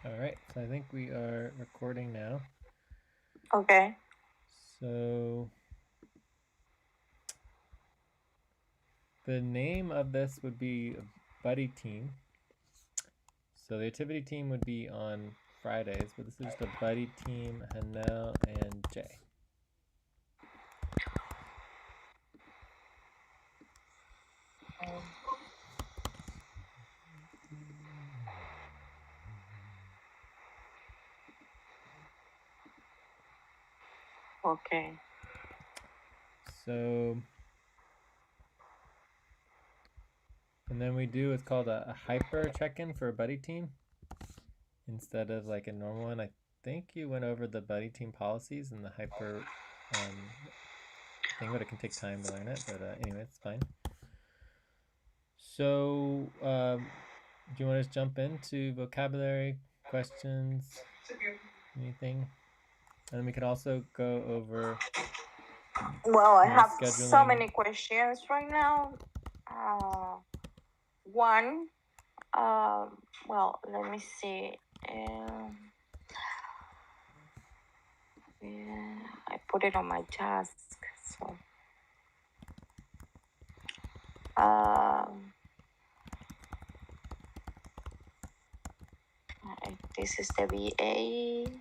All right, so I think we are recording now. Okay. So the name of this would be Buddy Team. So the activity team would be on Fridays, but this is just a buddy team, Hannel and Jay. Okay. So, and then we do what's called a hyper check-in for a buddy team instead of like a normal one. I think you went over the buddy team policies and the hyper thing, but it can take time to learn it. But anyway, it's fine. So, do you want to just jump into vocabulary questions, anything? And then we could also go over, Well, I have so scheduling. many questions right now. One, well, let me see. Yeah, I put it on my task. So, this is the VA.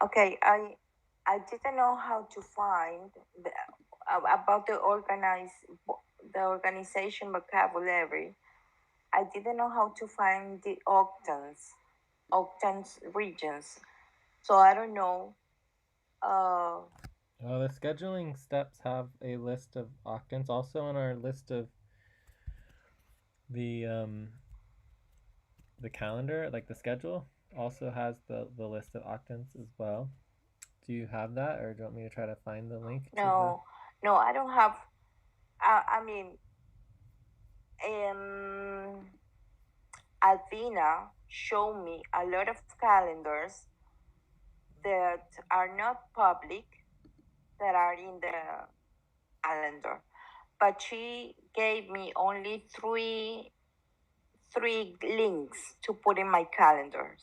Okay, I didn't know how to find about the organization vocabulary. I didn't know how to find the octans regions. So I don't know. Well, the scheduling steps have a list of octants. Also on our list of the the calendar, like the schedule, also has the list of octants as well. Do you have that, or do you want me to try to find the link to the? No, no, I don't have. I mean, um, Alvina showed me a lot of calendars that are not public that are in the calendar, but she gave me only three links to put in my calendars.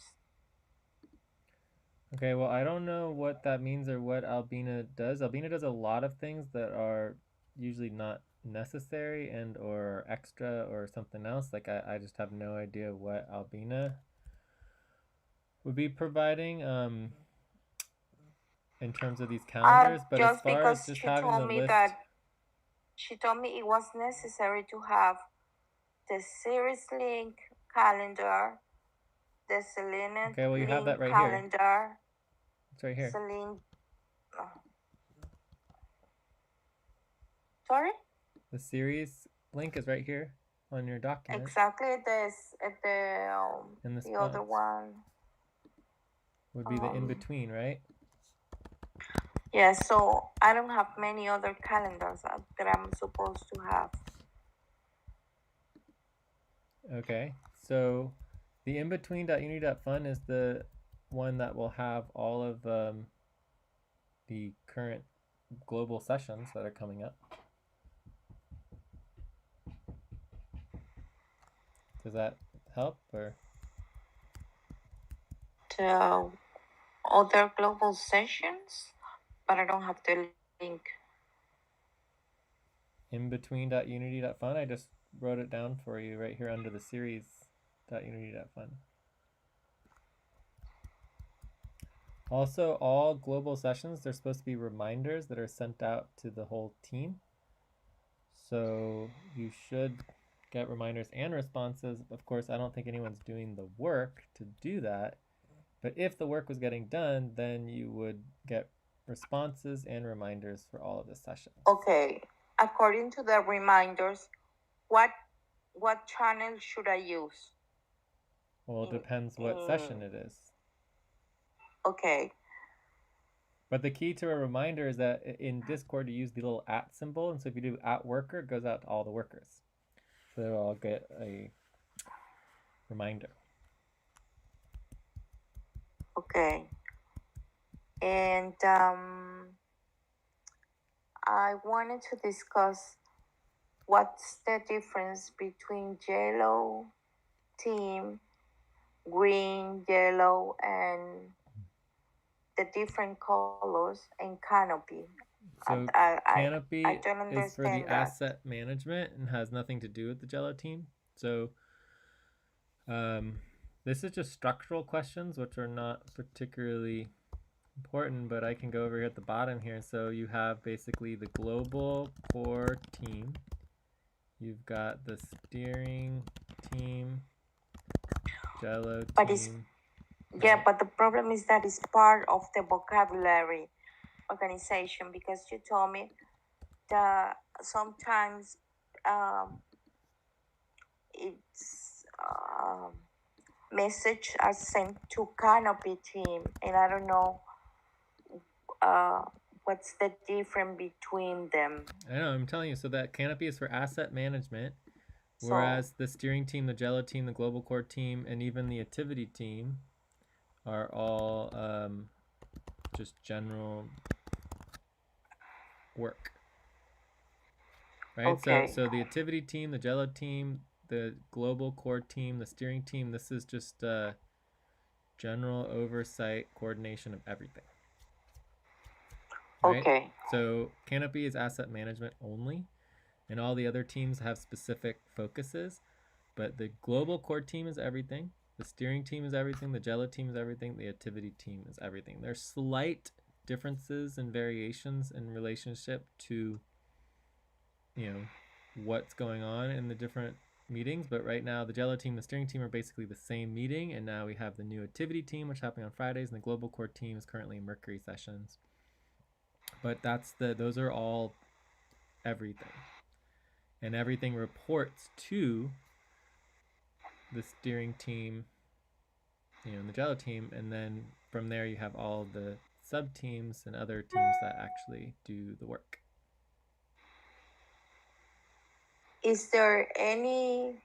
Okay, well, I don't know what that means or what Albina does. Albina does a lot of things that are usually not necessary and or extra or something else. Like I just have no idea what Albina would be providing in terms of these calendars. But as Just far as because just having the list, she told me it was necessary to have the series link calendar, the Selenium okay, well, you have that link right here. calendar, It's right here. Selenium. Uh, sorry, The series link is right here on your document, exactly and the the other sponsor one. would be the in Um, between, right? yeah, so I don't have many other calendars that I'm supposed to have. Okay, so the in between.uni.fun is the one that will have all of the current global sessions that are coming up. Does that help or? The other global sessions, but I don't have the link. In between.unity.fun. I just wrote it down for you right here under the series.unity.fun. Also, all global sessions, they're supposed to be reminders that are sent out to the whole team. So you should get reminders and responses. Of course, I don't think anyone's doing the work to do that. But if the work was getting done, then you would get responses and reminders for all of the sessions. Okay, according to the reminders, what what channel should I use? Well, it depends what session it is. Okay. But the key to a reminder is that in Discord you use the little at symbol, and so if you do at worker, it goes out to all the workers, so they'll all get a reminder. Okay. And I wanted to discuss what's the difference between yellow team, green, yellow, and the different colors and canopy? So I canopy don't is for the understand that. asset management and has nothing to do with the Jello team. So um, this is just structural questions, which are not particularly important, but I can go over here at the bottom here. So you have basically the global core team. You've got the steering team, Jello But it's team. yeah, Right? but the problem is that it's part of the vocabulary organization, because you told me that sometimes it's message are sent to canopy team, and I don't know uh, what's the difference between them. I know, I'm telling you. So that canopy is for asset management, So whereas the steering team, the Jello team, the global core team, and even the activity team are all just general work, right? okay, So the activity team, the Jello team, the global core team, the steering team, this is just general oversight coordination of everything, right? okay, So canopy is asset management only, and all the other teams have specific focuses, but the global core team is everything. The steering team is everything. The Jello team is everything. The activity team is everything. There's slight differences and variations in relationship to, what's going on in the different meetings. But right now, the Jello team, the steering team are basically the same meeting, and now we have the new activity team, which is happening on Fridays, and the global core team is currently in Mercury sessions. But those are all everything, and everything reports to the steering team, and the Jello team, and then from there you have all the sub teams and other teams that actually do the work. is there any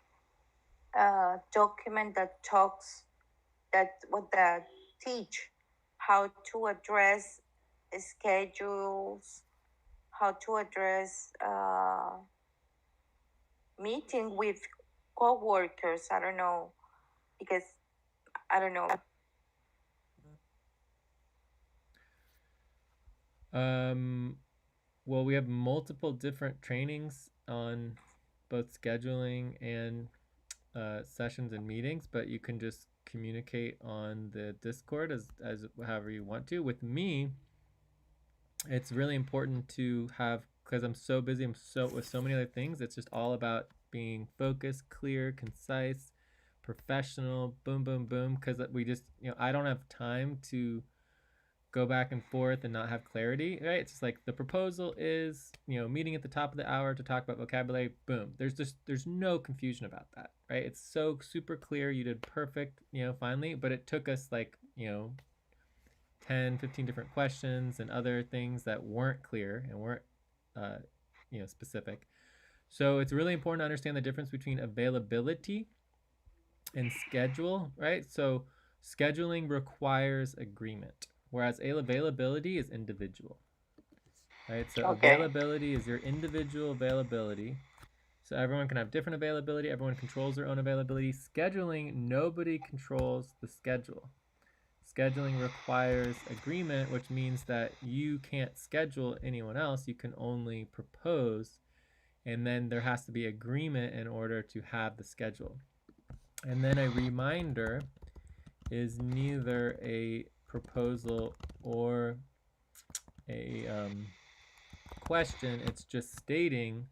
document that talks that what that teach how to address schedules, how to address meeting with co-workers? I don't know, because I don't know. Well, we have multiple different trainings on both scheduling and sessions and meetings, but you can just communicate on the Discord as however you want to. With me, it's really important to have, because I'm so busy, I'm so with so many other things. It's just all about being focused, clear, concise, professional. Boom, boom, boom. Because we just, I don't have time to go back and forth and not have clarity, right? It's just like the proposal is, meeting at the top of the hour to talk about vocabulary. Boom. There's no confusion about that, right? It's so super clear. You did perfect, finally, but it took us like, 10, 15 different questions and other things that weren't clear and weren't, uh, specific. So it's really important to understand the difference between availability and schedule, right? So scheduling requires agreement, whereas availability is individual, right? So Okay. availability is your individual availability. So everyone can have different availability. Everyone controls their own availability. Scheduling, nobody controls the schedule. Scheduling requires agreement, which means that you can't schedule anyone else. You can only propose, and then there has to be agreement in order to have the schedule. And then a reminder is neither a proposal or a question. It's just stating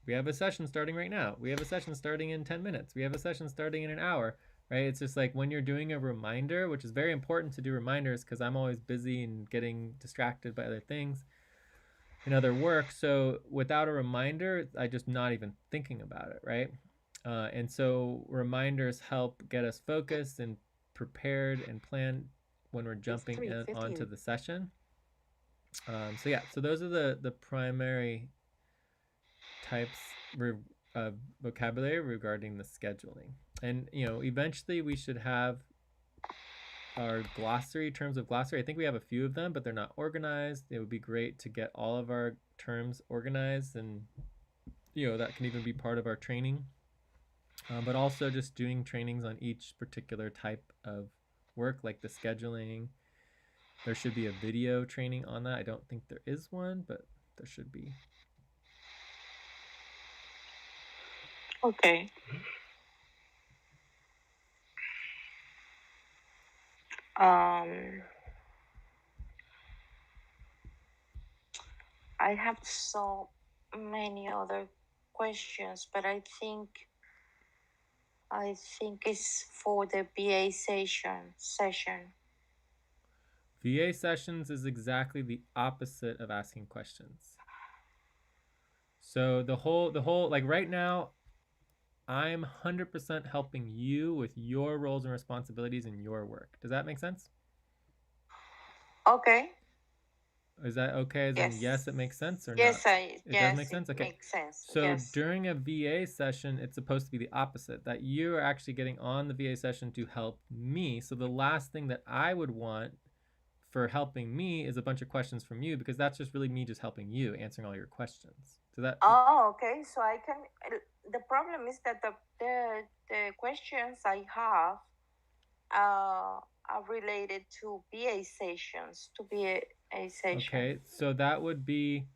we have a session starting right now. We have a session starting in 10 minutes. We have a session starting in an hour, right? It's just like when you're doing a reminder, which is very important to do reminders because I'm always busy and getting distracted by other things and other work. So without a reminder, I just not even thinking about it, right? And so reminders help get us focused and prepared and planned when we're jumping onto the session. So yeah, so those are the primary types of vocabulary regarding the scheduling. And eventually we should have our glossary, terms of glossary. I think we have a few of them, but they're not organized. It would be great to get all of our terms organized and that can even be part of our training. But also just doing trainings on each particular type of work, like the scheduling. There should be a video training on that. I don't think there is one, but there should be. Okay. Um, I have so many other questions, but I think it's for the BA session. VA sessions is exactly the opposite of asking questions. So the whole like right now, I'm 100% helping you with your roles and responsibilities in your work. Does that make sense? Okay. Is that okay? As in, Yes. yes, it makes sense or Yes, not? It does make yes, it sense? Okay. makes sense. So Yes. during a VA session, it's supposed to be the opposite, that you are actually getting on the VA session to help me. So the last thing that I would want for helping me is a bunch of questions from you, because that's just really me just helping you, answering all your questions. So that. Oh, okay. So I can. The problem is that the questions I have are related to BA sessions. Okay, so that would be,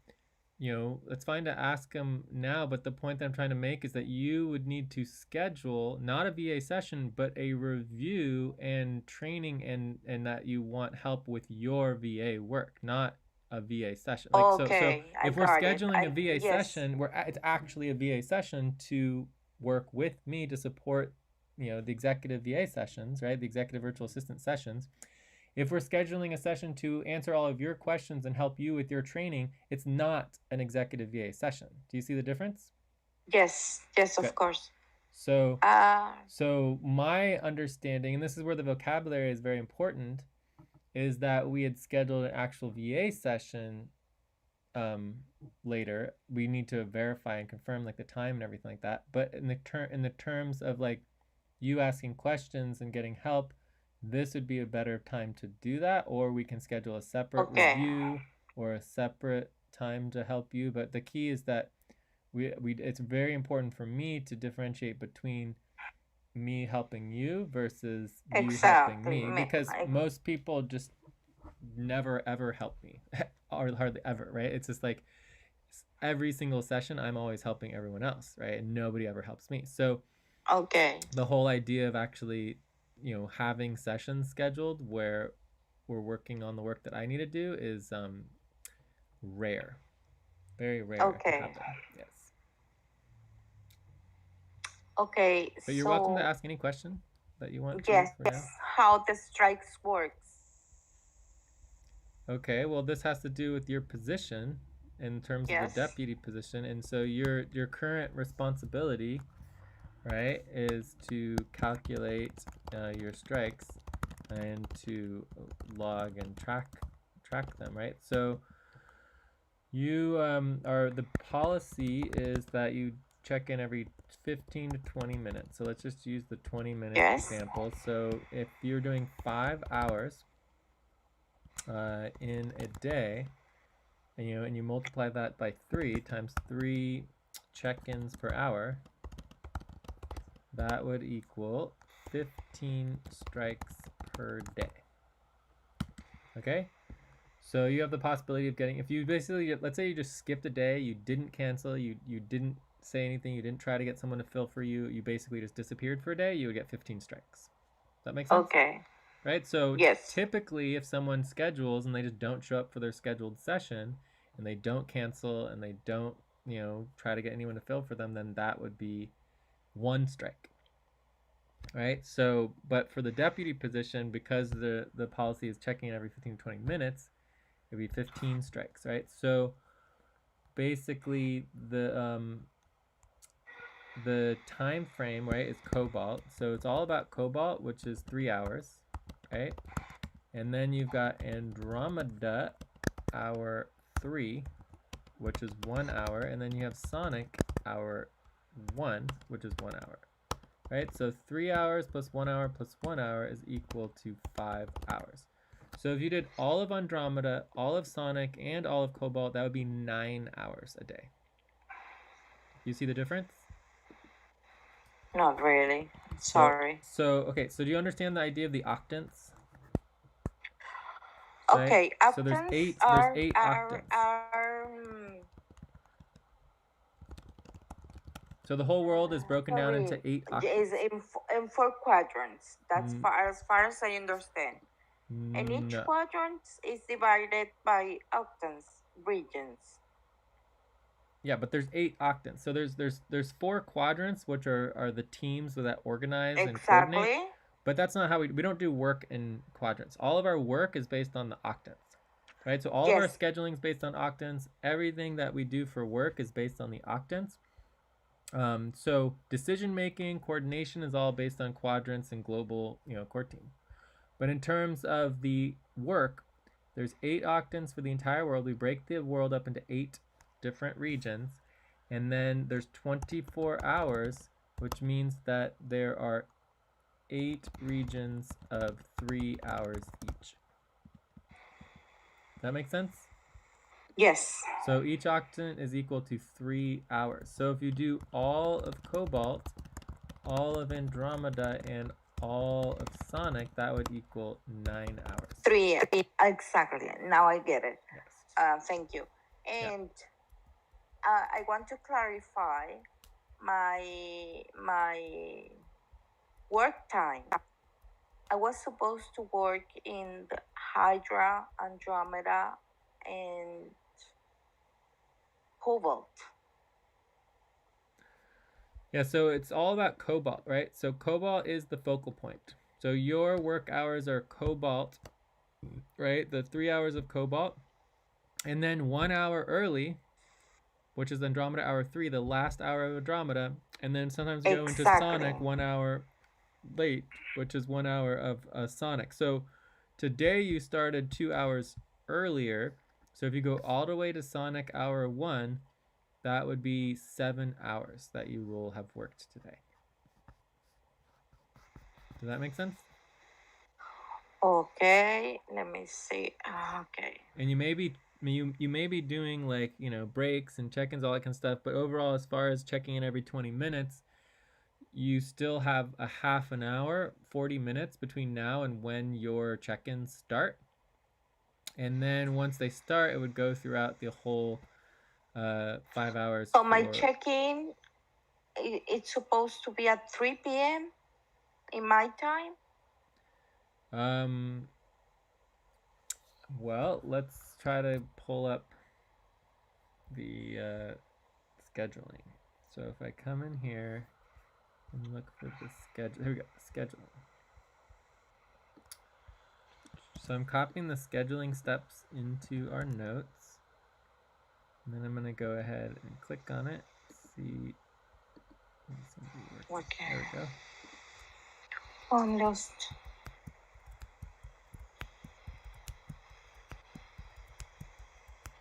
it's fine to ask them now, but the point that I'm trying to make is that you would need to schedule not a VA session, but a review and training, and that you want help with your VA work, not a VA session. Like, so if we're scheduling a VA session, it's actually a VA session to work with me to support, the executive VA sessions, right? The executive virtual assistant sessions. If we're scheduling a session to answer all of your questions and help you with your training, it's not an executive VA session. Do you see the difference? Yes, Good. of course. So my understanding, and this is where the vocabulary is very important, is that we had scheduled an actual VA session later. We need to verify and confirm like the time and everything like that. But in the terms of like you asking questions and getting help, this would be a better time to do that, or we can schedule a separate review or a separate time to help you. But the key is that it's very important for me to differentiate between me helping you versus you helping me, because most people just never ever help me or hardly ever, right? It's just like every single session I'm always helping everyone else, right? And nobody ever helps me. So the whole idea of actually having sessions scheduled where we're working on the work that I need to do is rare, very rare to happen. Yes. Okay. But you're welcome to ask any question that you want to. Yes. How the strikes works. Okay. Well, this has to do with your position in terms of the deputy position, and so your current responsibility, right, is to calculate your strikes and to log and track them, right? So you the policy is that you check in every 15 to 20 minutes. So let's just use the 20-minute example. So if you're doing 5 hours in a day, and you multiply that by 3 times 3 check-ins per hour, that would equal 15 strikes per day. Okay? So you have the possibility of getting, if you basically, let's say you just skipped a day, you didn't cancel, you didn't say anything, you didn't try to get someone to fill for you, you basically just disappeared for a day, you would get 15 strikes. Does that make sense? Okay. Right? So typically if someone schedules and they just don't show up for their scheduled session, and they don't cancel, and they don't, try to get anyone to fill for them, then that would be 1 strike. Right? So, but for the deputy position, because the policy is checking in every 15 to 20 minutes, it'd be 15 strikes, right? So basically the time frame, right, is cobalt. So it's all about cobalt, which is 3 hours, right? And then you've got Andromeda hour 3, which is 1 hour, and then you have Sonic hour 1, which is 1 hour. Right? So 3 hours plus 1 hour plus 1 hour is equal to 5 hours. So if you did all of Andromeda, all of Sonic, and all of Cobalt, that would be 9 hours a day. You see the difference? Not really. Sorry. Okay, so do you understand the idea of the octants? Right? Okay, So there's octants eight are octants. So the whole world is broken down into sorry, 8 is octants. in four quadrants. That's Mm, as far as I understand. And each no. quadrant is divided by octants, regions. Yeah, but there's 8 octants. So there's 4 quadrants, which are the teams that organize and coordinate. Exactly. But that's not how we don't do work in quadrants. All of our work is based on the octants. Right? So all of our Yes. scheduling is based on octants. Everything that we do for work is based on the octants. So decision making, coordination is all based on quadrants and global, core team. But in terms of the work, there's 8 octants for the entire world. We break the world up into 8 different regions, and then there's 24 hours, which means that there are 8 regions of 3 hours each. Does that make sense? Yes. So each octant is equal to 3 hours. So if you do all of Cobalt, all of Andromeda, and all of Sonic, that would equal 9 hours. 3, exactly. Now I get it. Yes. Thank you. And I want to clarify my work time. I was supposed to work in the Hydra, Andromeda, and Cobalt. Yeah, so it's all about Cobalt, right? So Cobalt is the focal point. So your work hours are Cobalt, right? The 3 hours of Cobalt. And then 1 hour early, which is Andromeda hour 3, the last hour of Andromeda. And then sometimes go into Sonic 1 hour late, which is 1 hour of Sonic. So today you started 2 hours earlier. So if you go all the way to Sonic hour 1, that would be 7 hours that you will have worked today. Does that make sense? Okay, let me see. Okay. And you may be doing like, breaks and check-ins, all that kind of stuff, but overall, as far as checking in every 20 minutes, you still have a half an hour, 40 minutes between now and when your check-ins start. And then once they start, it would go throughout the whole 5 hours. So my check-in, it's supposed to be at 3 p.m. in my time? Well, let's try to pull up the scheduling. So if I come in here and look for the schedule, here we go, scheduling. So I'm copying the scheduling steps into our notes. And then I'm going to go ahead and click on it. See. Okay. There we go. Oh, I'm lost.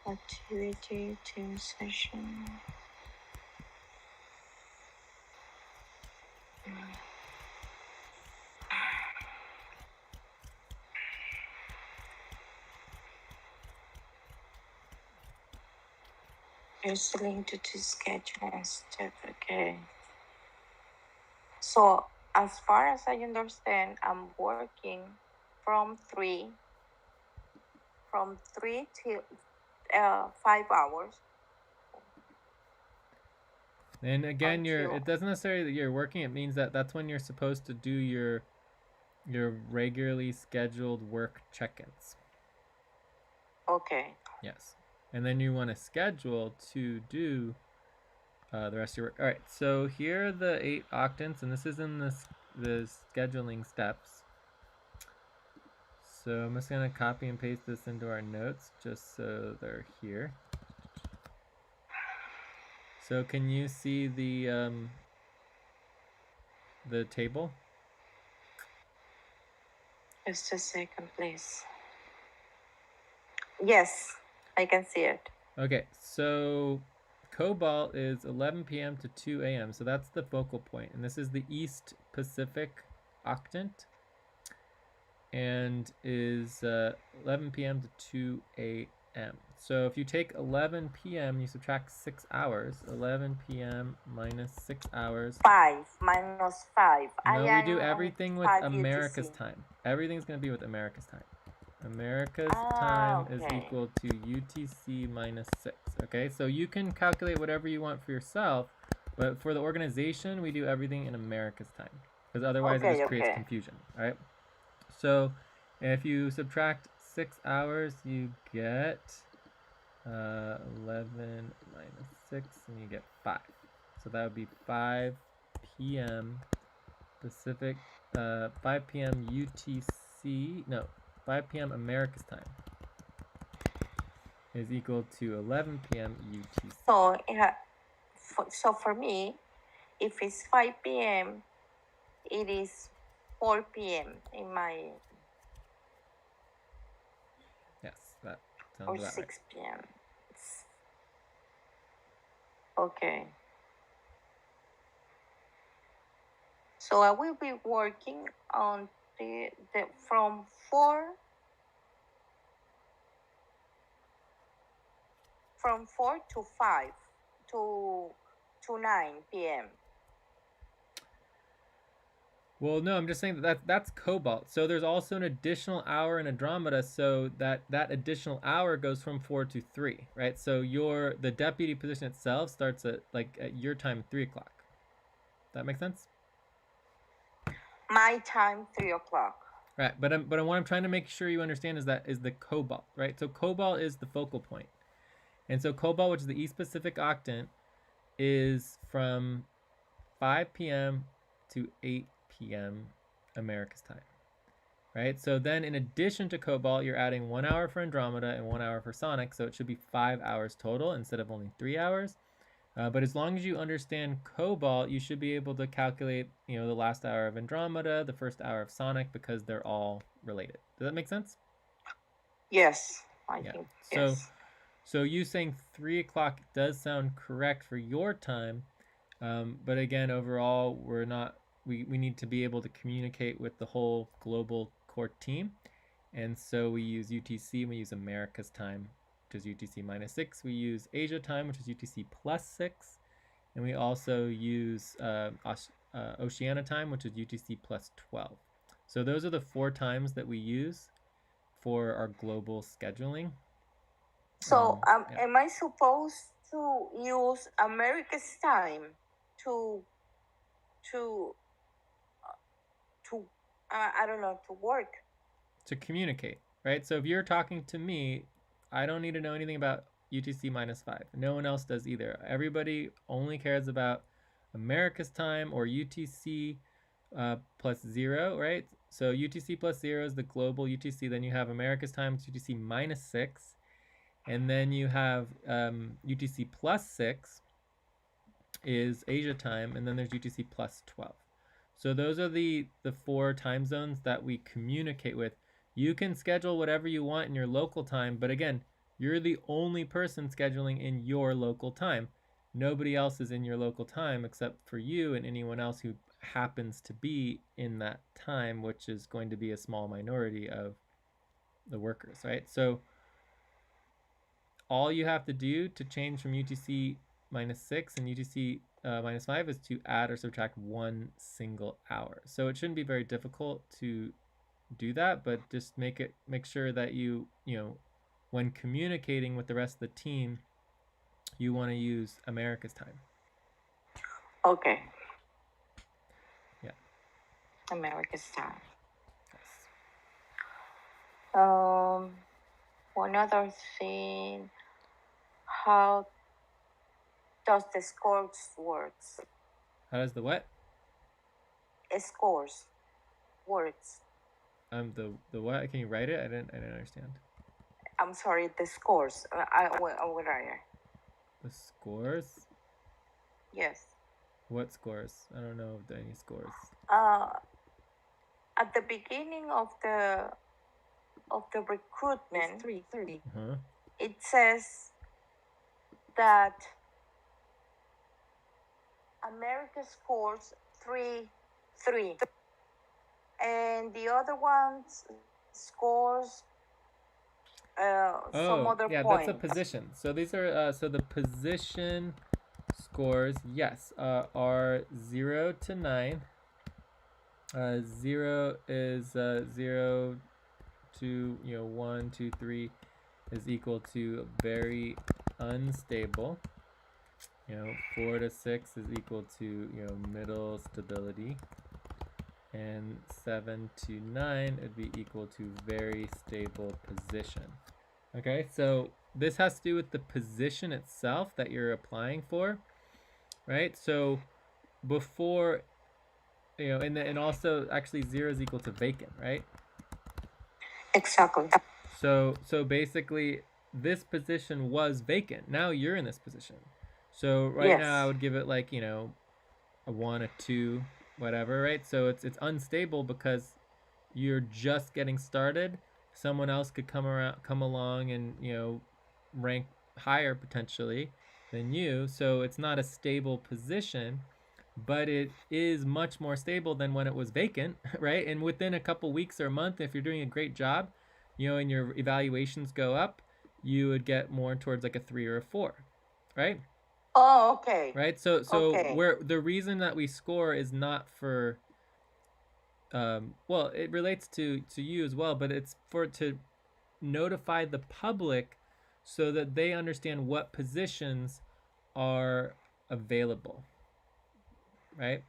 Activity, team session. Here's the link to the schedule and stuff. Okay. So as far as I understand, I'm working from 3 till 5 hours. And again, it doesn't necessarily that you're working. It means that that's when you're supposed to do your regularly scheduled work check-ins. Okay. Yes. And then you want to schedule to do the rest of your work. All right. So here are the 8 octants, and this is in the scheduling steps. So I'm just going to copy and paste this into our notes just so they're here. So can you see the table? Just a second, please. Yes, I can see it. Okay, so Cobalt is 11 p.m. to 2 a.m. So that's the focal point. And this is the East Pacific octant. And is 11 p.m. to 2 a.m. So if you take 11 p.m., you subtract 6 hours. 11 p.m. minus 6 hours. 5 minus 5. No, I we am do on everything with 5 America's UTC. time. Everything's going to be with America's time. America's Ah, time is okay. equal to UTC minus 6. Okay, so you can calculate whatever you want for yourself, but for the organization, we do everything in America's time because otherwise it just creates confusion. All right. So if you subtract 6 hours, you get 11 minus 6, and you get 5. So that would be 5 p.m. Pacific, 5 p.m. UTC, no, 5 p.m. America's time is equal to 11 p.m. UTC. So for me, if it's 5 p.m., it is 4 p.m. in my... Yes, that sounds or about 6 p.m. Okay. So I will be working on the from 4 to 5 to 9 p.m. Well, no, I'm just saying that's cobalt. So there's also an additional hour in Andromeda, so that additional hour goes from 4 to 3, right? So the deputy position itself starts at your time 3 o'clock. That make sense? My time 3 o'clock. Right, but what I'm trying to make sure you understand is the cobalt, right? So cobalt is the focal point, and so cobalt, which is the East Pacific Octant, is from 5 p.m. to 8 p.m. America's time, right? So then in addition to cobalt, you're adding 1 hour for Andromeda and 1 hour for Sonic, so it should be 5 hours total instead of only 3 hours. But as long as you understand cobalt, you should be able to calculate, the last hour of Andromeda, the first hour of Sonic, because they're all related. Does that make sense? Yes, I think yes. So you saying 3 o'clock does sound correct for your time, but again, overall, we need to be able to communicate with the whole global core team, and so we use UTC, we use America's time, which is UTC minus 6. We use Asia time, which is UTC plus 6. And we also use Oceania time, which is UTC plus 12. So those are the 4 times that we use for our global scheduling. So am I supposed to use America's time to I don't know, to work? To communicate, right? So if you're talking to me, I don't need to know anything about UTC minus 5. No one else does either. Everybody only cares about America's time or UTC plus 0, right? So UTC plus 0 is the global UTC. Then you have America's time, it's UTC minus 6. And then you have UTC plus 6 is Asia time. And then there's UTC plus 12. So those are the 4 time zones that we communicate with. You can schedule whatever you want in your local time, but again, you're the only person scheduling in your local time. Nobody else is in your local time except for you and anyone else who happens to be in that time, which is going to be a small minority of the workers, right? So all you have to do to change from UTC minus 6 and UTC minus 5 is to add or subtract 1 single hour. So it shouldn't be very difficult to do that, but just make sure that you when communicating with the rest of the team, you want to use America's time. Okay. Yeah. America's time. Yes. One other thing, how does the scores works? How does the what? Scores works. The what? Can you write it? I didn't understand. I'm sorry, the scores. What are you? The scores? Yes. What scores? I don't know if there are any scores. At the beginning of the recruitment, 3:30. It says that America scores 3-3, and the other ones scores some Oh, other yeah, that's a points. position. So these are so the position scores, yes, are 0 to 9. 0 is 0 to 1, 2, 3 is equal to very unstable. 4 to 6 is equal to middle stability, and 7 to 9 would be equal to very stable position. Okay, so this has to do with the position itself that you're applying for, right? So before, and also actually 0 is equal to vacant, right? Exactly. So basically this position was vacant. Now you're in this position. So right now I Yes. would give it like, a 1, a 2, whatever, right? So it's unstable because you're just getting started. Someone else could come along and, rank higher potentially than you. So it's not a stable position, but it is much more stable than when it was vacant, right? And within a couple weeks or a month, if you're doing a great job, and your evaluations go up, you would get more towards like a 3 or a 4, right? Oh, okay. Right. So Okay. where the reason that we score is not for well, it relates to you as well, but it's for to notify the public so that they understand what positions are available, right?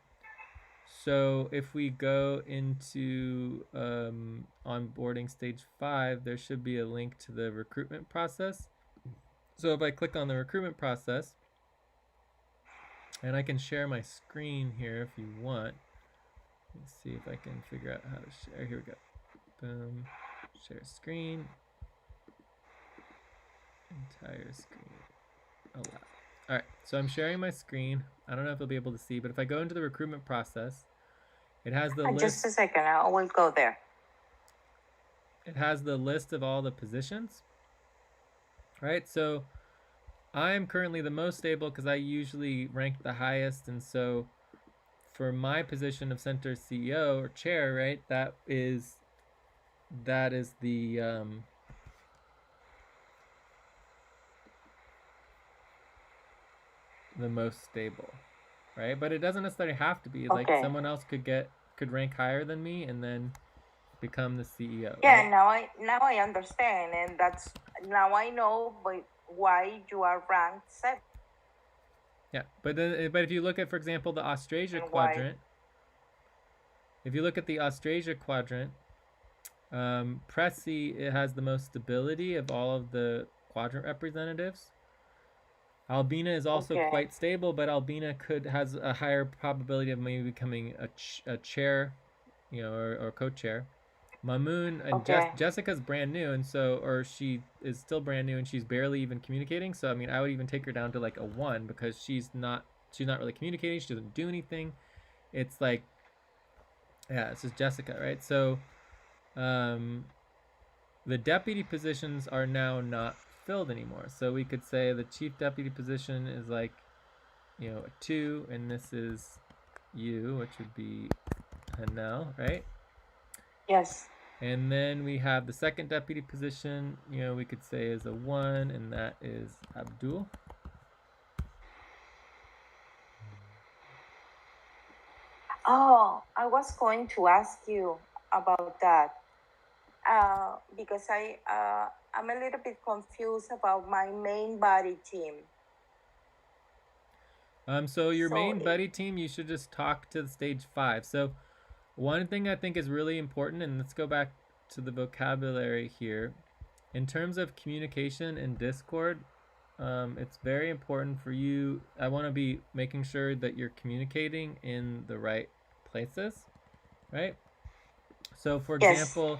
So if we go into onboarding stage 5, there should be a link to the recruitment process. So if I click on the recruitment process, and I can share my screen here if you want. Let's see if I can figure out how to share. Here we go. Boom. Share screen. Entire screen. Allow. All right, so I'm sharing my screen. I don't know if you'll be able to see, but if I go into the recruitment process, it has the Just list. a second. I will go there. It has the list of all the positions. Right, so I'm currently the most stable because I usually rank the highest, and so for my position of center CEO or chair, right, that is the most stable, right? But it doesn't necessarily have to be. Like Okay. someone else could rank higher than me and then become the CEO. Yeah. Right? Now I understand, and that's now I know why you are ranked 7. Yeah, but if you look at, for example, the Australia And why? quadrant, if you look at the Australia quadrant, Pressy, it has the most stability of all of the quadrant representatives. Albina is also Okay. quite stable, but Albina has a higher probability of maybe becoming a chair, or co-chair. Mamoon and Okay. Jessica's brand new, and so, or she is still brand new, and she's barely even communicating. So I mean, I would even take her down to like a 1 because she's not really communicating. She doesn't do anything. It's like, yeah, this is Jessica, right? So, the deputy positions are now not filled anymore. So we could say the chief deputy position is like, a 2, and this is you, which would be Hannel, right? Yes. And then we have the second deputy position, we could say is a 1, and that is Abdul. Oh, I was going to ask you about that because I'm a little bit confused about my main body team. So your main buddy team, you should just talk to the stage 5. So one thing I think is really important, and let's go back to the vocabulary here. In terms of communication in Discord, it's very important for you. I want to be making sure that you're communicating in the right places, right? So for example,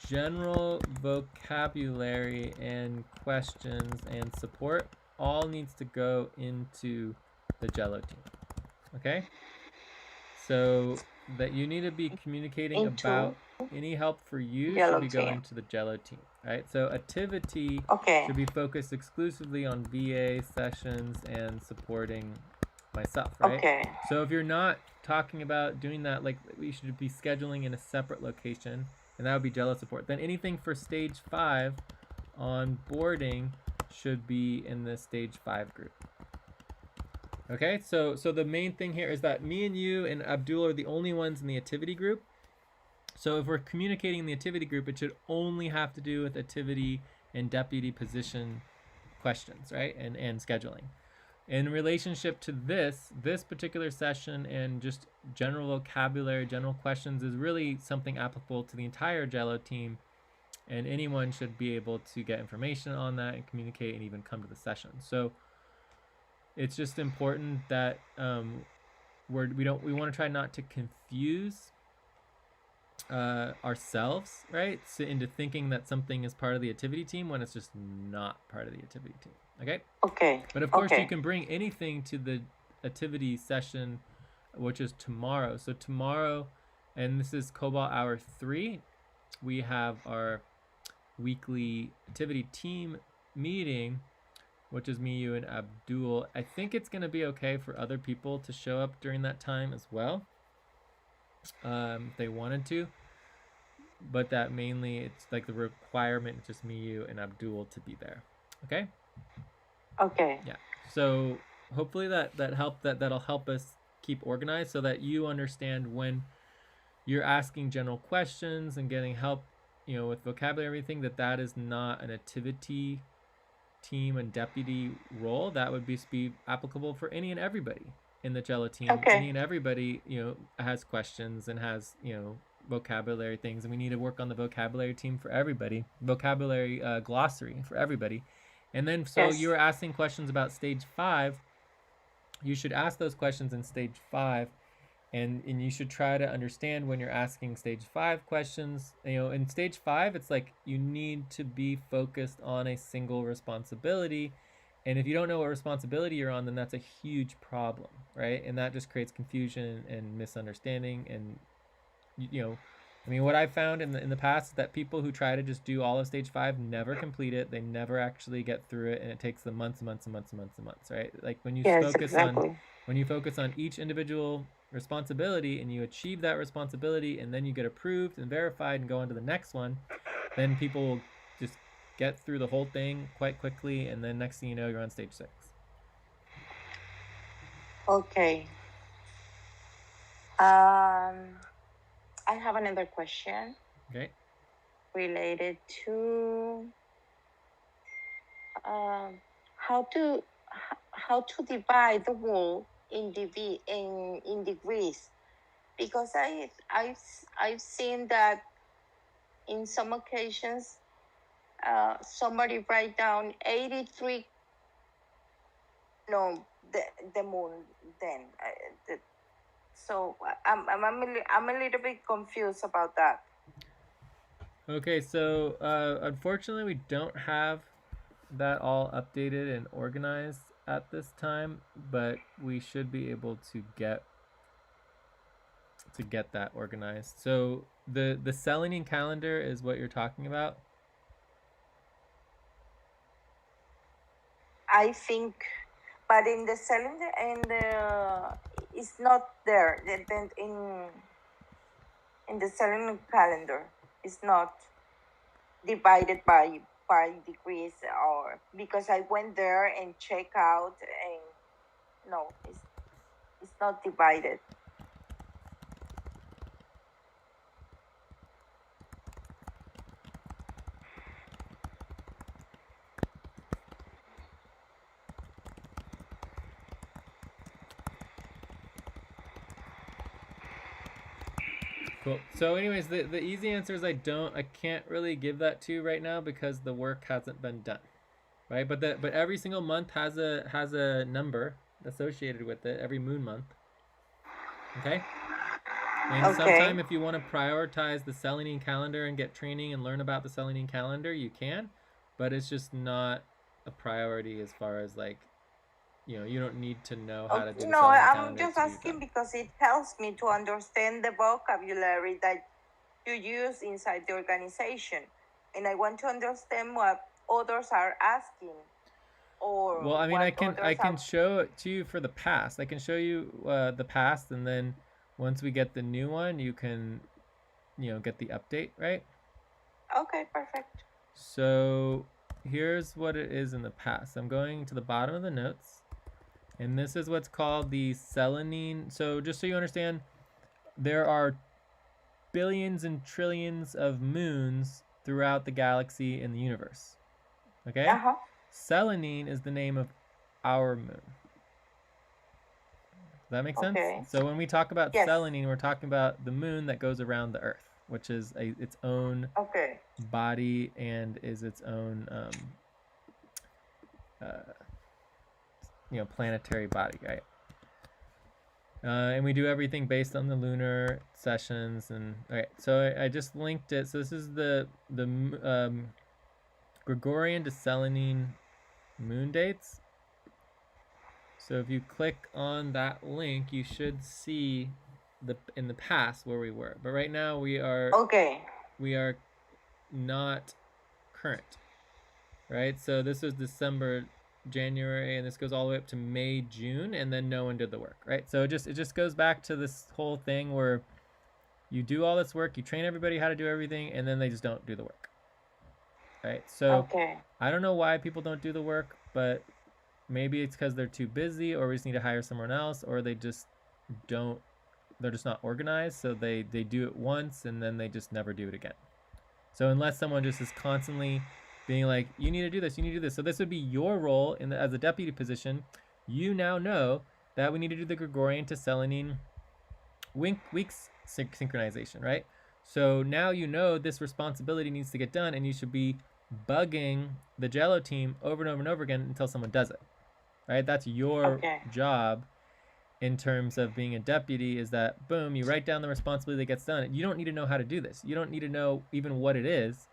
general vocabulary and questions and support all needs to go into the Jello team. Okay? So that you need to be communicating about any help for you should be going to the Jello team, right? So activity should be focused exclusively on VA sessions and supporting myself, right? Okay. So if you're not talking about doing that, like we should be scheduling in a separate location, and that would be Jello support. Then anything for stage 5 onboarding should be in the stage 5 group. Okay, so the main thing here is that me and you and Abdul are the only ones in the activity group. So if we're communicating in the activity group, it should only have to do with activity and deputy position questions, right? And scheduling. In relationship to this particular session and just general vocabulary, general questions is really something applicable to the entire Jello team, and anyone should be able to get information on that and communicate and even come to the session. So it's just important that we want to try not to confuse ourselves, right, so into thinking that something is part of the activity team when it's just not part of the activity team. Okay. Okay. But of course, you can bring anything to the activity session, which is tomorrow. So tomorrow, and this is Cobalt Hour 3, we have our weekly activity team meeting, which is me, you, and Abdul. I think it's going to be okay for other people to show up during that time as well, if they wanted to. But that mainly, it's like the requirement is just me, you, and Abdul to be there. Okay? Okay. Yeah. So hopefully that'll help us keep organized so that you understand when you're asking general questions and getting help, with vocabulary and everything, that is not an activity team and deputy role. That would be applicable for any and everybody in the Jello team. Okay. Any and everybody, has questions and has, vocabulary things, and we need to work on the vocabulary team for everybody, vocabulary glossary for everybody. And then, so Yes. you were asking questions about stage 5. You should ask those questions in stage 5, and you should try to understand when you're asking stage 5 questions. In stage 5, it's like you need to be focused on a single responsibility, and if you don't know what responsibility you're on, then that's a huge problem, right? And that just creates confusion and misunderstanding. And what I found in the past is that people who try to just do all of stage 5 never complete it. They never actually get through it, and it takes them months and months and months and months and months, right? Like when you focus on each individual responsibility and you achieve that responsibility and then you get approved and verified and go on to the next one, then people will just get through the whole thing quite quickly, and then next thing you know, you're on stage 6. Okay. I have another question. Okay. Related to how to divide the wall in degrees, because I've seen that in some occasions somebody write down 83. No, the moon. Then so I'm a little bit confused about that. Okay, so unfortunately we don't have that all updated and organized at this time, but we should be able to get that organized. So the Selenium calendar is what you're talking about? I think, but in the Selenium it's not there. Then in the Selenium calendar, it's not divided by degrees, or because I went there and check out, and no, it's not divided. Cool. So anyways, the easy answer is I can't really give that to you right now because the work hasn't been done, right? But every single month has a number associated with it, every moon month. Okay? And sometime if you want to prioritize the Selenium calendar and get training and learn about the Selenium calendar, you can, but it's just not a priority as far as like, you don't need to know how to do the Selenium calendar. I'm just asking because it helps me to understand the vocabulary that you use inside the organization, and I want to understand what others are asking. Well, I mean, I can show it to you for the past. I can show you the past, and then once we get the new one, you can, get the update, right? Okay, perfect. So here's what it is in the past. I'm going to the bottom of the notes, and this is what's called the Selenine. So just so you understand, there are billions and trillions of moons throughout the galaxy and the universe. Okay? Uh-huh. Selenine is the name of our moon. Does that make sense? Okay. So when we talk about Yes. Selenine, we're talking about the moon that goes around the Earth, which is its own Okay. body and is its own planetary body, right? And we do everything based on the lunar sessions. And okay, so I just linked it. So this is the Gregorian to Selenine moon dates. So if you click on that link, you should see in the past where we were. But right now we are not current, right? So this was December, January, and this goes all the way up to May, June, and then no one did the work, right? So it just goes back to this whole thing where you do all this work, you train everybody how to do everything, and then they just don't do the work, right? So I don't know why people don't do the work, but maybe it's because they're too busy, or we just need to hire someone else, or they just don't. They're just not organized, so they do it once and then they just never do it again. So unless someone just is constantly being like, you need to do this, you need to do this. So this would be your role as a deputy position. You now know that we need to do the Gregorian to Selenine weeks synchronization, right? So now you know this responsibility needs to get done, and you should be bugging the Jello team over and over and over again until someone does it, right? That's your job in terms of being a deputy, is that boom, you write down the responsibility that gets done. You don't need to know how to do this. You don't need to know even what it is.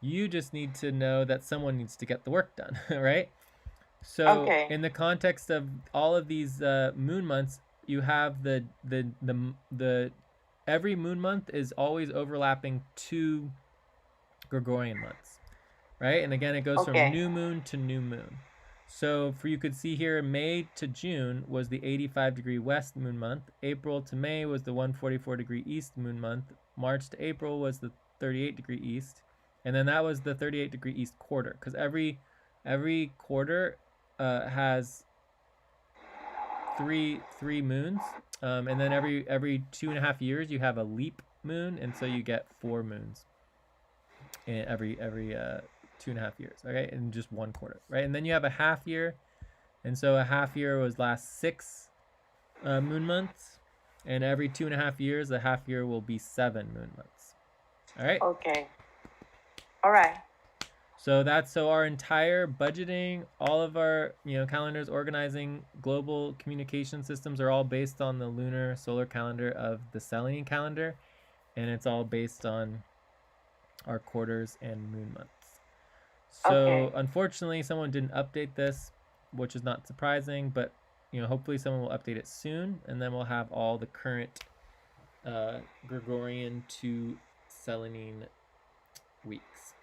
You just need to know that someone needs to get the work done, right? So in the context of all of these moon months, you have the every moon month is always overlapping 2 Gregorian months, right? And again, it goes from new moon to new moon. So you could see here, May to June was the 85-degree west moon month. April to May was the 144-degree east moon month. March to April was the 38-degree east. And then that was the 38-degree east quarter, because every quarter has three moons. And then every 2.5 years you have a leap moon, and so you get 4 moons in every 2.5 years, okay, in just 1 quarter, right? And then you have a half year, and so a half year was last 6 moon months, and every 2.5 years, a half year will be 7 moon months. All right. All right. So our entire budgeting, all of our calendars, organizing, global communication systems are all based on the lunar solar calendar of the Selene calendar, and it's all based on our quarters and moon months. So unfortunately, someone didn't update this, which is not surprising, but hopefully someone will update it soon, and then we'll have all the current Gregorian to Selene weeks.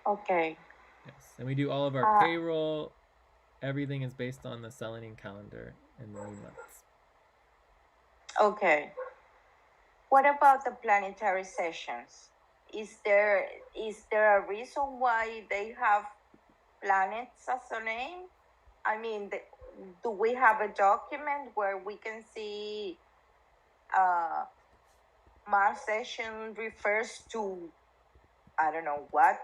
Okay. Yes, and we do all of our payroll. Everything is based on the Selene calendar and the moon months. Okay. What about the planetary sessions? Is there a reason why they have planets as a name? I mean, do we have a document where we can see Mars session refers to, I don't know what?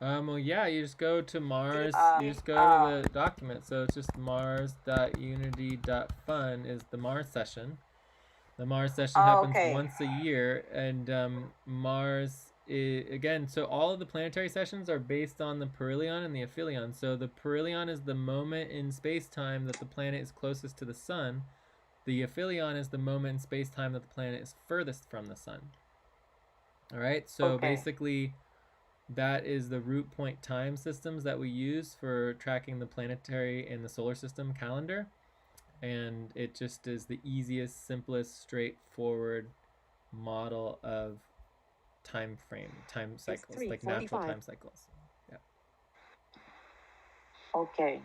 Well, yeah, you just go to Mars. You just go to the document. So it's just mars.unity.fun is the Mars session. The Mars session happens once a year, and Mars again. So all of the planetary sessions are based on the perihelion and the aphelion. So the perihelion is the moment in space-time that the planet is closest to the sun. The aphelion is the moment in space-time that the planet is furthest from the sun. All right. So basically, that is the root point time systems that we use for tracking the planetary and the solar system calendar. And it just is the easiest, simplest, straightforward model of time cycles, like natural time cycles. Yeah. Okay.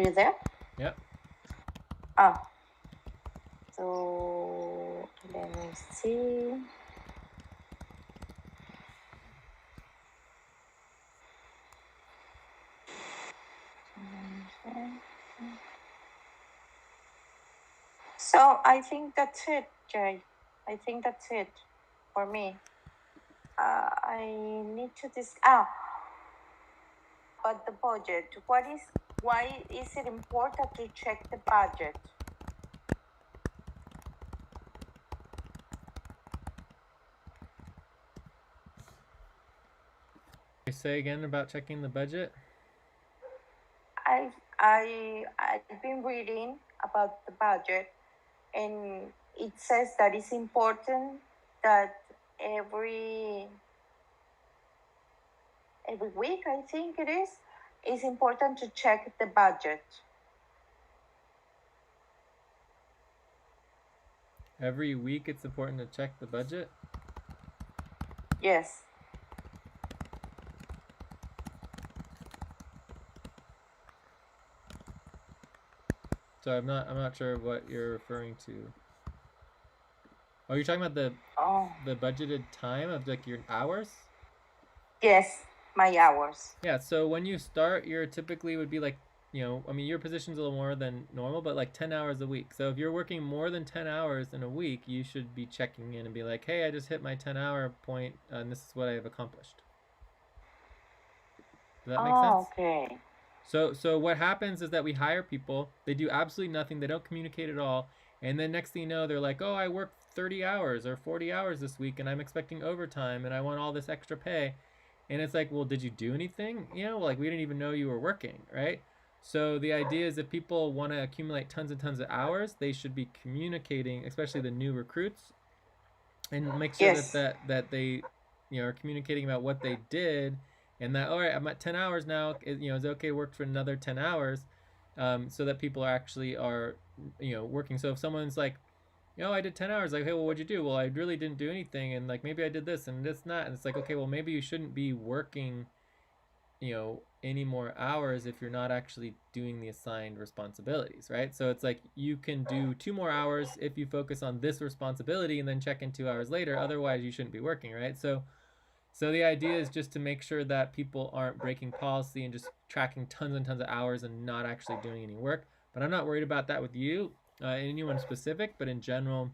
Are you there? Yep. So let me see. So I think that's it, Jay. I think that's it for me. I need to but the budget. Why is it important to check the budget? Say again about checking the budget. I've been reading about the budget, and it says that it's important that every week, I think it's important to check the budget. Every week it's important to check the budget? Yes. So I'm not sure what you're referring to. Oh, you're talking about the budgeted time of like your hours? Yes, my hours. Yeah, so when you start, you're typically would be like, I mean, your position's a little more than normal, but like 10 hours a week. So if you're working more than 10 hours in a week, you should be checking in and be like, hey, I just hit my 10-hour point, and this is what I've accomplished. Does that make sense? Okay. So what happens is that we hire people, they do absolutely nothing, they don't communicate at all, and then next thing you know, they're like, oh, I worked 30 hours or 40 hours this week, and I'm expecting overtime, and I want all this extra pay. And it's like, well, did you do anything? Like we didn't even know you were working, right? So the idea is if people want to accumulate tons and tons of hours, they should be communicating, especially the new recruits, and make sure Yes. that they are communicating about what they did, and that, all right, I'm at 10 hours now, is okay, work for another 10 hours, so that people actually are working. So if someone's like, I did 10 hours. Like, hey, well, what'd you do? Well, I really didn't do anything. And like, maybe I did this and this, not. And it's like, okay, well, maybe you shouldn't be working, any more hours if you're not actually doing the assigned responsibilities, right? So it's like you can do 2 more hours if you focus on this responsibility and then check in 2 hours later. Otherwise, you shouldn't be working, right? So the idea is just to make sure that people aren't breaking policy and just tracking tons and tons of hours and not actually doing any work. But I'm not worried about that with you, anyone specific, but in general,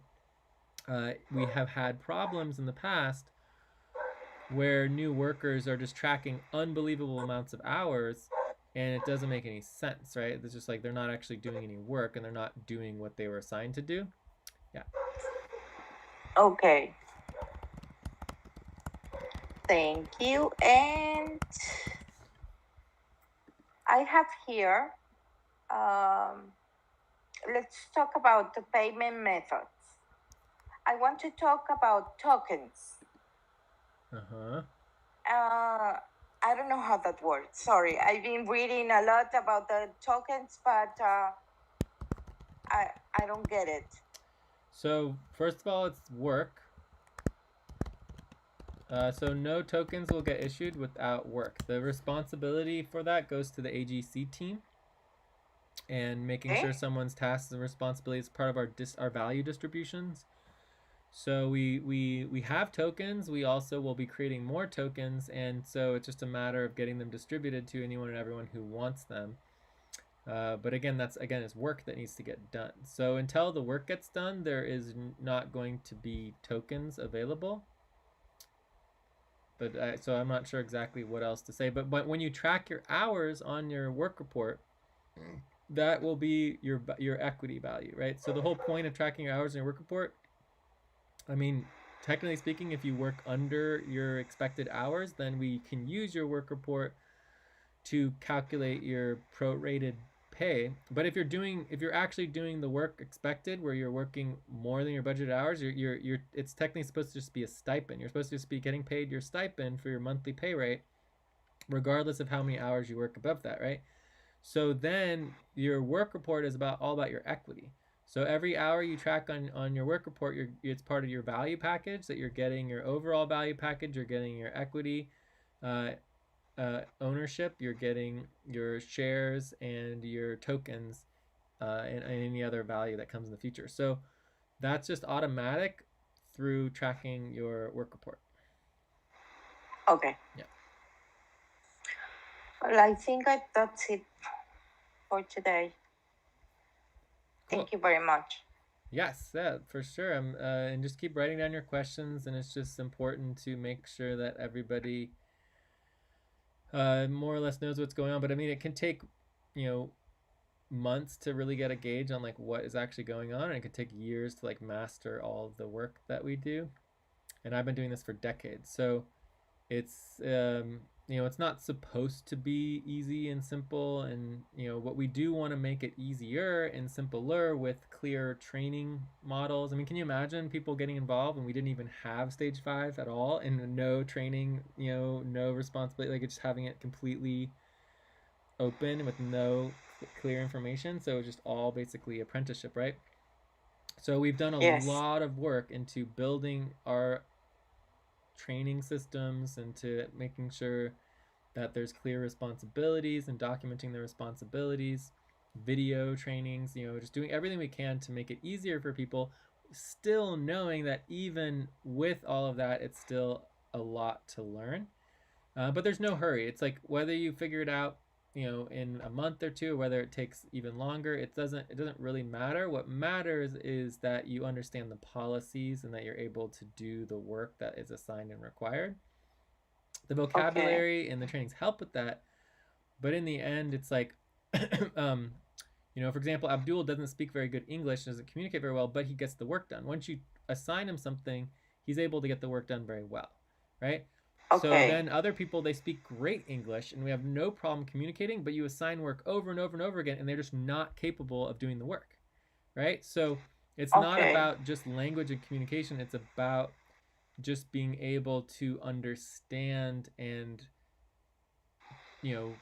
we have had problems in the past where new workers are just tracking unbelievable amounts of hours, and it doesn't make any sense, right? It's just like they're not actually doing any work and they're not doing what they were assigned to do. Yeah. Okay. Thank you. And I have here, let's talk about the payment methods. I want to talk about tokens. Uh-huh. I don't know how that works. Sorry, I've been reading a lot about the tokens, but I don't get it. So first of all, it's work. So no tokens will get issued without work. The responsibility for that goes to the AGC team, and making sure someone's tasks and responsibilities is part of our value distributions. So we have tokens. We also will be creating more tokens, and so it's just a matter of getting them distributed to anyone and everyone who wants them. But again, it's work that needs to get done. So until the work gets done, there is not going to be tokens available. But so I'm not sure exactly what else to say. But when you track your hours on your work report, that will be your equity value, right? So the whole point of tracking your hours in your work report, I mean, technically speaking, if you work under your expected hours, then we can use your work report to calculate your prorated pay. But if you're actually doing the work expected, where you're working more than your budgeted hours, it's technically supposed to just be a stipend. You're supposed to just be getting paid your stipend for your monthly pay rate, regardless of how many hours you work above that, right? So then your work report is all about your equity. So every hour you track on your work report, it's part of your value package, that you're getting your overall value package, you're getting your equity, ownership. You're getting your shares and your tokens, and any other value that comes in the future. So that's just automatic through tracking your work report. Okay. Yeah. Well, I think that's it for today. Cool. Thank you very much. Yes, yeah, for sure. And just keep writing down your questions, and it's just important to make sure that everybody more or less knows what's going on. But I mean, it can take, you know, months to really get a gauge on like what is actually going on, and it could take years to like master all of the work that we do. And I've been doing this for decades, so it's you know, it's not supposed to be easy and simple, and you know what we do want to make it easier and simpler with clear training models. I mean, can you imagine people getting involved and we didn't even have stage 5 at all, and no training, you know, no responsibility, like just having it completely open with no clear information, so just all basically apprenticeship, right? So we've done a Yes. lot of work into building our training systems and to making sure that there's clear responsibilities and documenting the responsibilities, video trainings, you know, just doing everything we can to make it easier for people, still knowing that even with all of that, it's still a lot to learn. But there's no hurry. It's like whether you figure it out, you know, in a month or two, or whether it takes even longer, it doesn't really matter. What matters is that you understand the policies and that you're able to do the work that is assigned and required. The Okay. vocabulary and the trainings help with that, but in the end, it's like, you know, for example, Abdul doesn't speak very good English, doesn't communicate very well, but he gets the work done. Once you assign him something, he's able to get the work done very well, right? So Okay. then other people, they speak great English and we have no problem communicating, but you assign work over and over and over again and they're just not capable of doing the work, right? So it's not Okay. about just language and communication, it's about just being able to understand and, you know,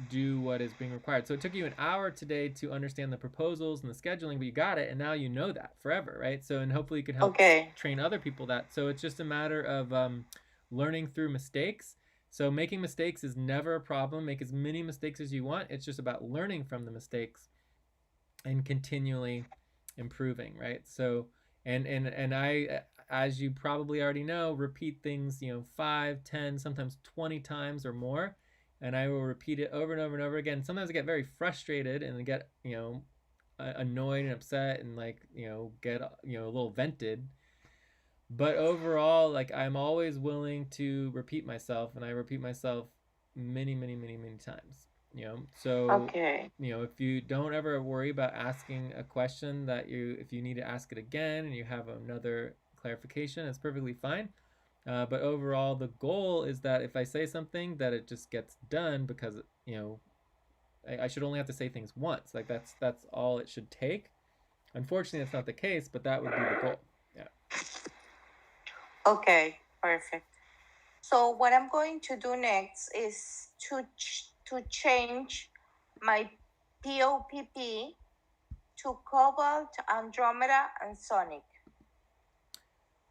do what is being required. So it took you an hour today to understand the proposals and the scheduling, but you got it, and now you know that forever, right? So, and hopefully you can help Okay. train other people that. So it's just a matter of learning through mistakes. So making mistakes is never a problem. Make as many mistakes as you want. It's just about learning from the mistakes and continually improving, right? So, and I, as you probably already know, repeat things, you know, 5, 10, sometimes 20 times or more, and I will repeat it over and over and over again. Sometimes I get very frustrated and get, you know, annoyed and upset and like, you know, get, you know, a little vented. But overall, like I'm always willing to repeat myself, and I repeat myself many, many, many, many times. You know, so Okay. you know, if you don't ever worry about asking a question that you, if you need to ask it again and you have another clarification, it's perfectly fine. But overall, the goal is that if I say something, that it just gets done because you know I should only have to say things once. Like that's all it should take. Unfortunately, that's not the case, but that would be the goal. Yeah. Okay. Perfect. So what I'm going to do next is to change my POPP to Cobalt, Andromeda, and Sonic.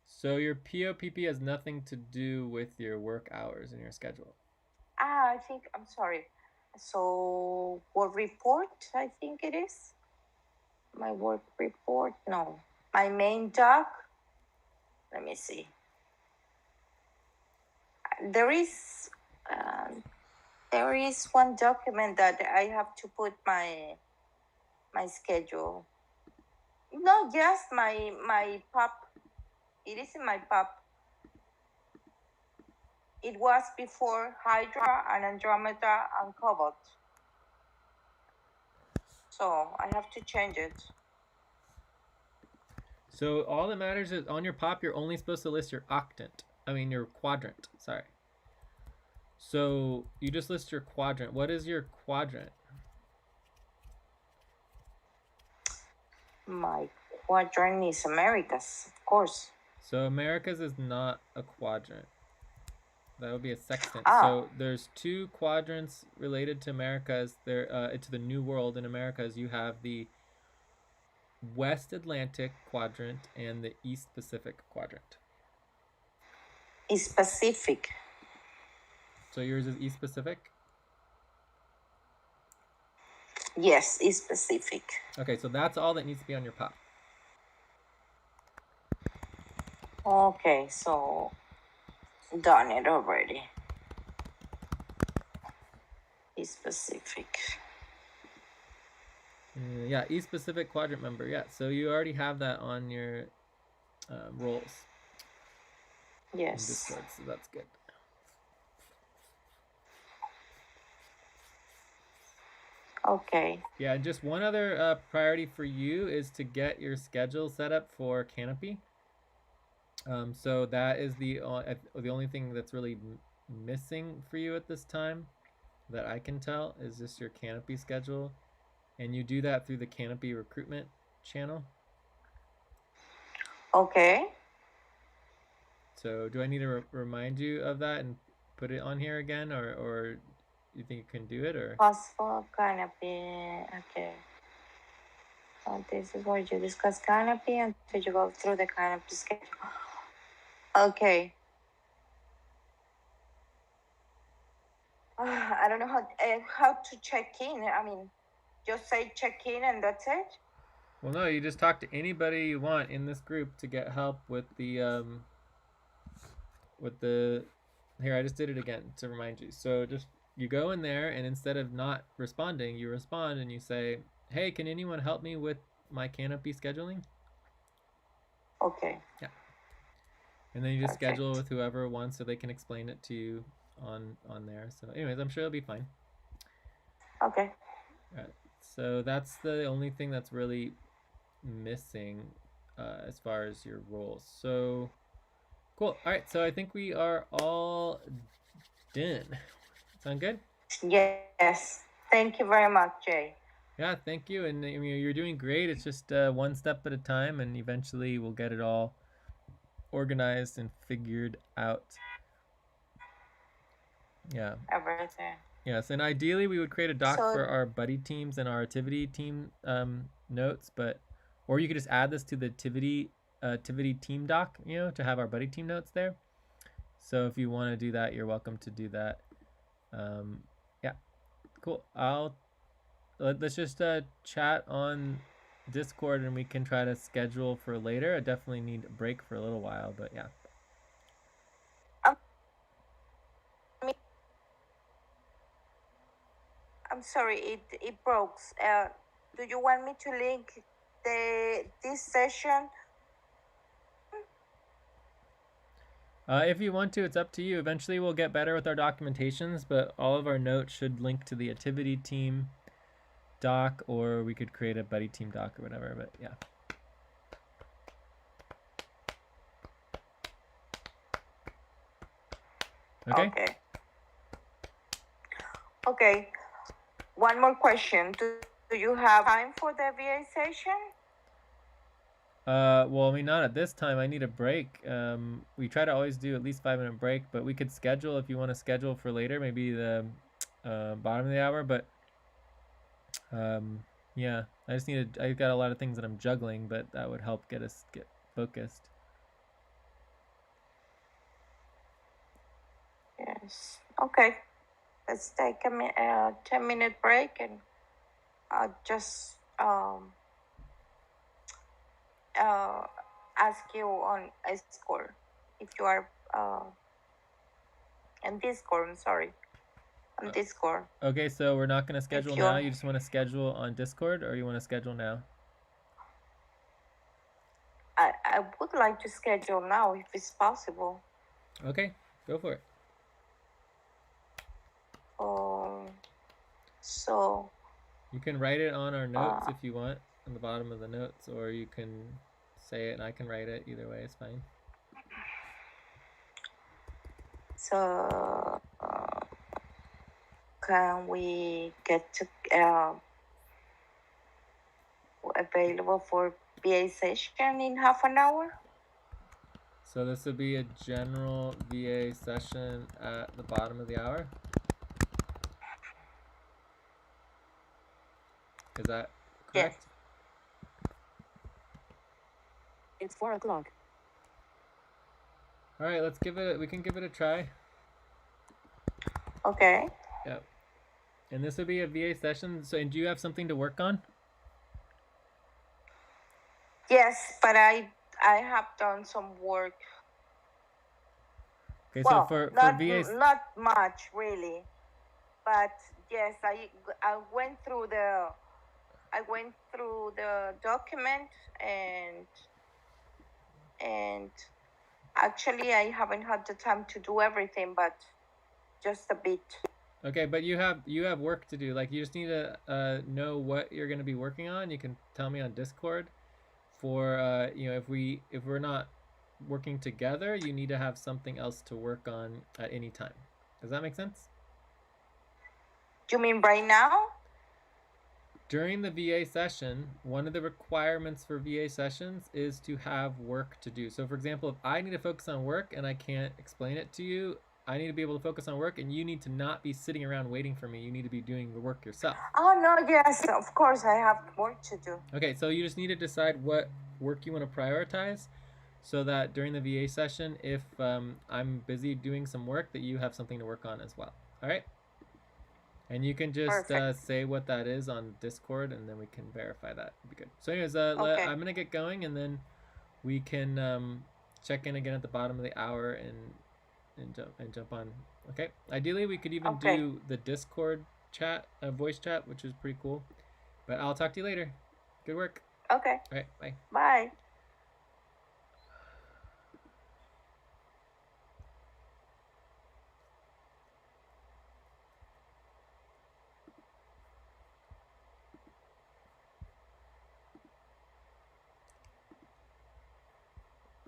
So your POPP has nothing to do with your work hours and your schedule. I think I'm sorry. So work report, I think it is. My work report, no. My main doc. Let me see. There is um, there is one document that I have to put my schedule. No, just my pub. It is in my pub. It was before Hydra and Andromeda and Cobalt. So I have to change it. So all that matters is on your pop, you're only supposed to list your octant. I mean your quadrant. Sorry. So you just list your quadrant. What is your quadrant? My quadrant is Americas, of course. So Americas is not a quadrant. That would be a sextant. Ah, So there's two quadrants related to Americas. There, to the New World in Americas, you have the West Atlantic quadrant and the East Pacific quadrant. it's Pacific. So yours is East Pacific? Yes, it's specific. Okay, so that's all that needs to be on your pop. Okay, so done it already. It's specific. Yeah, East Pacific Quadrant member. Yeah, so you already have that on your roles in Yes. Discord, so that's good. Okay. Yeah, and just one other priority for you is to get your schedule set up for Canopy. So that is the only thing that's really missing for you at this time that I can tell is just your Canopy schedule, and you do that through the Canopy recruitment channel. Okay. So do I need to remind you of that and put it on here again, or you think you can do it, or? Possible canopy. Okay. So this is where you discuss canopy until you go through the canopy schedule. Okay. I don't know how to check in. I mean, just say check in and that's it. Well, no, you just talk to anybody you want in this group to get help with the here, I just did it again to remind you. So just you go in there, and instead of not responding, you respond and you say, hey, can anyone help me with my Canopy scheduling? Okay. Yeah. And then you just Perfect. schedule with whoever wants so they can explain it to you on there. So anyways, I'm sure it'll be fine. Okay. All right. So that's the only thing that's really missing as far as your roles. So cool. All right. So I think we are all done. Sound good? Yes. Thank you very much, Jay. Yeah, thank you. And I mean, you're doing great. It's just one step at a time, and eventually we'll get it all organized and figured out. Yeah. Everything. Yes, and ideally we would create a doc So for our buddy teams and our activity team notes, but or you could just add this to the activity team doc, to have our buddy team notes there. So if you want to do that, you're welcome to do that. Yeah, cool. Let's just chat on Discord, and we can try to schedule for later. I definitely need a break for a little while, but yeah. I'm sorry, it broke. Do you want me to link this session? If you want to, it's up to you. Eventually, we'll get better with our documentations, but all of our notes should link to the activity team doc, or we could create a buddy team doc or whatever. But yeah. Okay. Okay. One more question. Do you have time for the VA session? Well, I mean, not at this time. I need a break. We try to always do at least 5-minute break, but we could schedule if you want to schedule for later, maybe the bottom of the hour. But yeah, I got a lot of things that I'm juggling, but that would help get us get focused. Yes. Okay. Let's take a 10-minute break, and I'll just ask you on Discord if you are in Discord. I'm sorry, on Discord. Okay, so we're not gonna schedule now. You just want to schedule on Discord, or you want to schedule now? I would like to schedule now if it's possible. Okay, go for it. So you can write it on our notes if you want, on the bottom of the notes, or you can say it and I can write it. Either way is fine. So can we get to available for VA session in half an hour? So this would be a general VA session at the bottom of the hour. Is that correct? Yes. It's 4 o'clock. All right, we can give it a try. Okay. Yep. And this would be a VA session. So, and do you have something to work on? Yes, but I have done some work. Okay, so Well, for not VA, not much really, but yes, I went through the document, and actually I haven't had the time to do everything, but just a bit. okay, but you have work to do. Like you just need to know what you're going to be working on. You can tell me on Discord. For if we're not working together, you need to have something else to work on at any time. Does that make sense? You mean right now? During the VA session, one of the requirements for VA sessions is to have work to do. So, for example, if I need to focus on work and I can't explain it to you, I need to be able to focus on work, and you need to not be sitting around waiting for me. You need to be doing the work yourself. Oh no, yes, of course I have work to do. Okay, so you just need to decide what work you want to prioritize so that during the VA session, if I'm busy doing some work, that you have something to work on as well. All right? And you can just say what that is on Discord, and then we can verify that. It'd be good. So, anyways, Okay. I'm gonna get going, and then we can check in again at the bottom of the hour and jump on. Okay. Ideally, we could even do the Discord chat, voice chat, which is pretty cool. But I'll talk to you later. Good work. Okay. All right. Bye. Bye.